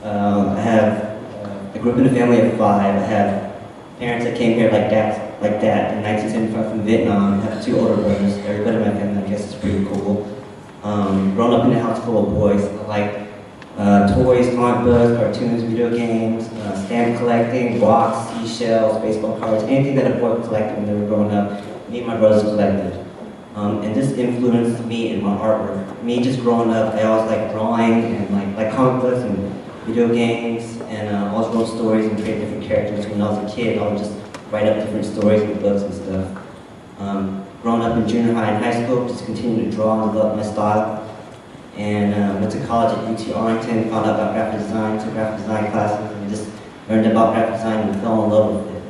I have I grew up in a family of 5. I have parents that came here like that in 1975 from Vietnam. I have 2 older brothers. Everybody in my family, I guess, is pretty cool. Growing up in a house full of boys, I like toys, comic books, cartoons, video games, stamp collecting, blocks, seashells, baseball cards, anything that a boy collected when they were growing up. Me and my brothers collected. And this influenced me in my artwork. Me just growing up, I always liked drawing and like comic books and video games, and I always wrote stories and created different characters. When I was a kid, I would just write up different stories and books and stuff. Growing up in junior high and high school, just continued to draw and develop my style. And went to college at UT Arlington, found out about graphic design, took graphic design classes, and just learned about graphic design and fell in love with it.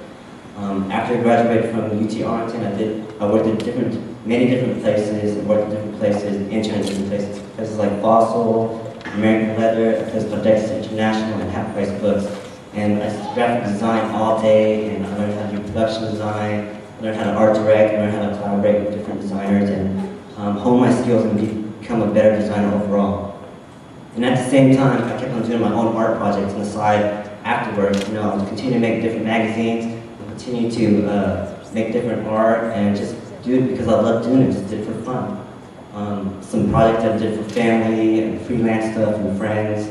After I graduated from UT Arlington, I worked at many different places, and worked at different places, interned at different places. Places like Fossil, American Leather, a place called Dexter International, and Half Price Books. And I did graphic design all day, and I learned how to do production design, I learned how to art direct, I learned how to collaborate with different designers, and hone my skills and become a better designer overall. And at the same time, I kept on doing my own art projects on the side afterwards. I would continue to make different magazines, and continue to make different art, and just do it because I love doing it, just did it for fun. Some projects I did for family, and freelance stuff, and friends,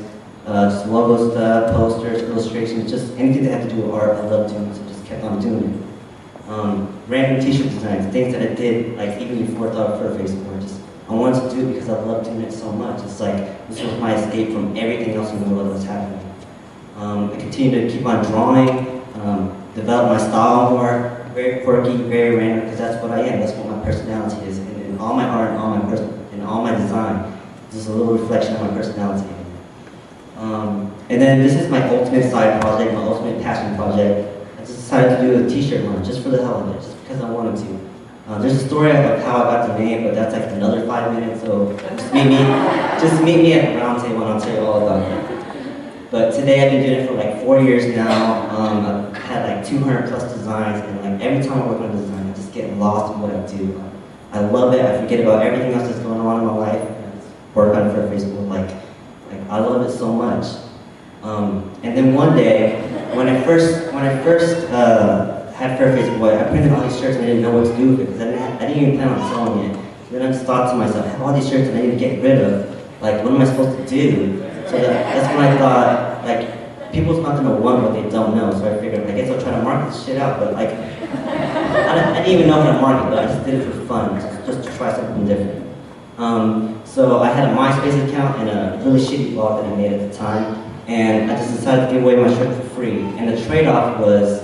just logo stuff, posters, illustrations, just anything that had to do with art, I love doing it, so just kept on doing it. Random t-shirt designs, things that I did, like even before I thought of Fur Facebook, just I wanted to do it because I love doing it so much. It's like, this was my escape from everything else in the world that was happening. I continue to keep on drawing, develop my style more, very quirky, very random, because that's what I am, that's what my personality is. And in all my art, and all my design, there's a little reflection of my personality. And then this is my ultimate side project, my ultimate passion project. I just decided to do a t-shirt line, just for the hell of it, just because I wanted to. There's a story about how I got the name, but that's like another 5 minutes, so just meet me at the round table and I'll tell you all about it. But today I've been doing it for like 4 years now. I've had like 200 plus designs, and like every time I work on a design, I just get lost in what I do. I love it, I forget about everything else that's going on in my life, and I just work on it for Facebook. Like I love it so much. And then one day, when I first had Fur Face Boy, I printed all these shirts and I didn't know what to do with it because I didn't even plan on selling it. So then I just thought to myself, I have all these shirts and I need to get rid of. Like, what am I supposed to do? So that's when I thought, like, people's not going to want what they don't know. So I figured, I guess I'll try to market this shit out. But like, I didn't even know how to market, but I just did it for fun, just to try something different. So I had a MySpace account and a really shitty blog that I made at the time. And I just decided to give away my shirt for free. And the trade-off was,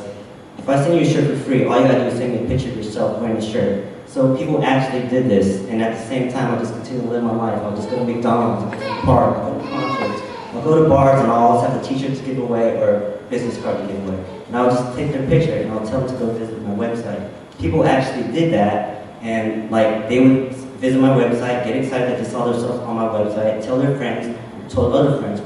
if I send you a shirt for free, all you gotta do is send me a picture of yourself wearing the shirt. So people actually did this, and at the same time, I'll just continue to live my life. I'll just go to McDonald's, I'll go to the park, I'll go to concerts, I'll go to bars, and I'll always have a t-shirt to give away or business card to give away. And I'll just take their picture, and I'll tell them to go visit my website. People actually did that, and like they would visit my website, get excited that they saw themselves on my website, tell their friends, told other friends,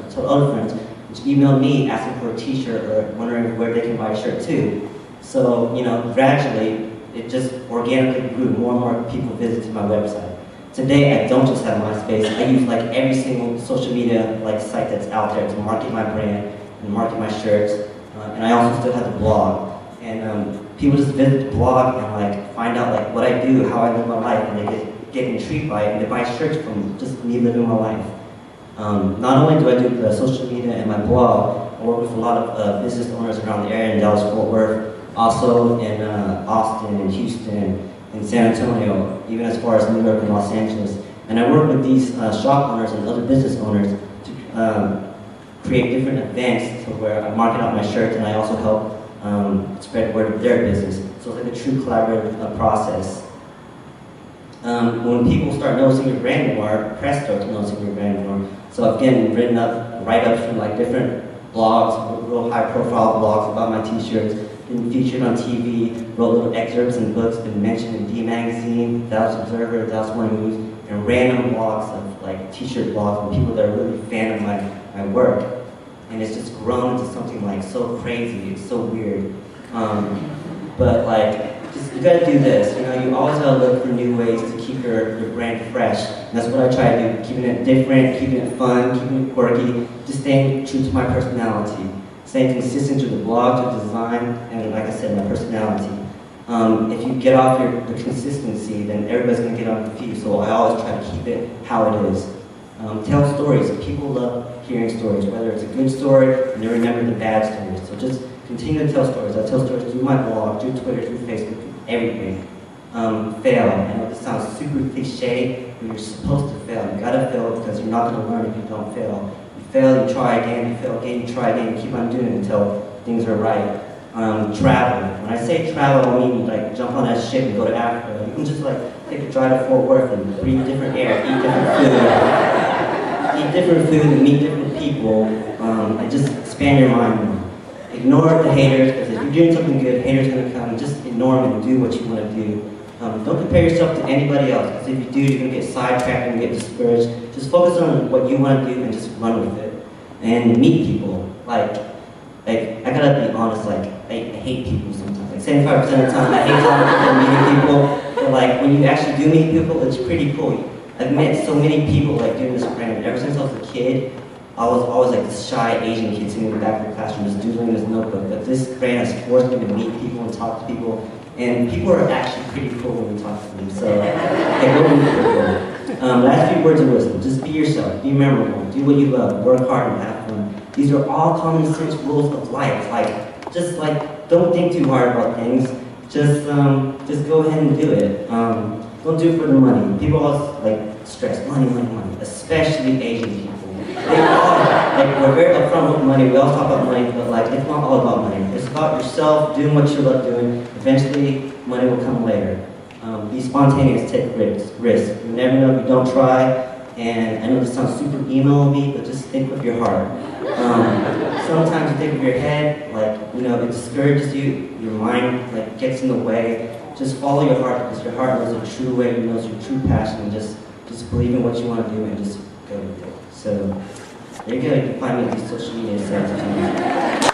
which emailed me asking for a t-shirt or wondering where they can buy a shirt too. So, gradually, it just organically grew. More and more people visited my website. Today, I don't just have MySpace. I use like every single social media site that's out there to market my brand and market my shirts. And I also still have the blog. And people just visit the blog and find out what I do, how I live my life, and they get intrigued by it, and they buy shirts from just me living my life. Not only do I do the social media and my blog, I work with a lot of business owners around the area in Dallas-Fort Worth, also in Austin and Houston and San Antonio, even as far as New York and Los Angeles. And I work with these shop owners and other business owners to create different events where I market out my shirts, and I also help spread word of their business. So it's like a true collaborative process. When people start noticing your brand more, press starts noticing your brand more. So I've written up write-ups from different blogs, real high-profile blogs about my t-shirts, been featured on TV, wrote little excerpts and books, been mentioned in D Magazine, Dallas Observer, Dallas Morning News, and random blogs of t-shirt blogs from people that are really a fan of my work. And it's just grown into something so crazy, it's so weird. But just you gotta do this. You know, you always gotta look for new ways to keep your brand fresh. And that's what I try to do, keeping it different, keeping it fun, keeping it quirky, just staying true to my personality. Staying consistent to the blog, to the design, and like I said, my personality. If you get off the consistency, then everybody's gonna get on confused. So I always try to keep it how it is. Tell stories. People love hearing stories, whether it's a good story and they remember the bad stories. So just continue to tell stories. I tell stories through my blog, through Twitter, through Facebook, through everything. Fail. I know this sounds super cliche, but you're supposed to fail. You gotta fail because you're not gonna learn if you don't fail. You fail, you try again, you fail again, you try again, you keep on doing it until things are right. Travel. When I say travel, I mean like jump on that ship and go to Africa. You can just like take a drive to Fort Worth and breathe different air, eat different food and meet different people, and just expand your mind more. Ignore the haters, because if you're doing something good, haters are going to come and just ignore them and do what you want to do. Don't compare yourself to anybody else, because if you do, you're going to get sidetracked and get discouraged. Just focus on what you want to do and just run with it. And meet people. Like I gotta be honest, like, I hate people sometimes. Like 75% of the time, I hate talking to people and meeting people. But like, when you actually do meet people, it's pretty cool. I've met so many people like doing this brand. Ever since I was a kid, I was always like this shy Asian kid sitting in the back of the classroom just doodling in his notebook. But this brand has forced me to meet people and talk to people. And people are actually pretty cool when you talk to them. So, yeah, go meet people. Last few words of wisdom. Just be yourself. Be memorable. Do what you love. Work hard and have fun. These are all common sense rules of life. Like, don't think too hard about things. Just go ahead and do it. Don't do it for the money. People always like stress money, money, money. Especially Asian people. They all like we're very upfront with money. We all talk about money, but like it's not all about money. It's about yourself doing what you love doing. Eventually, money will come later. Be spontaneous. Take risks. You never know if you don't try. And I know this sounds super emo of me, but just think with your heart. Sometimes you think with your head, like, you know, it discourages you, your mind like gets in the way. Just follow your heart, because your heart knows the true way, it knows your true passion, and just believe in what you want to do and just go with it. So there you go, you can find me on these social media sites.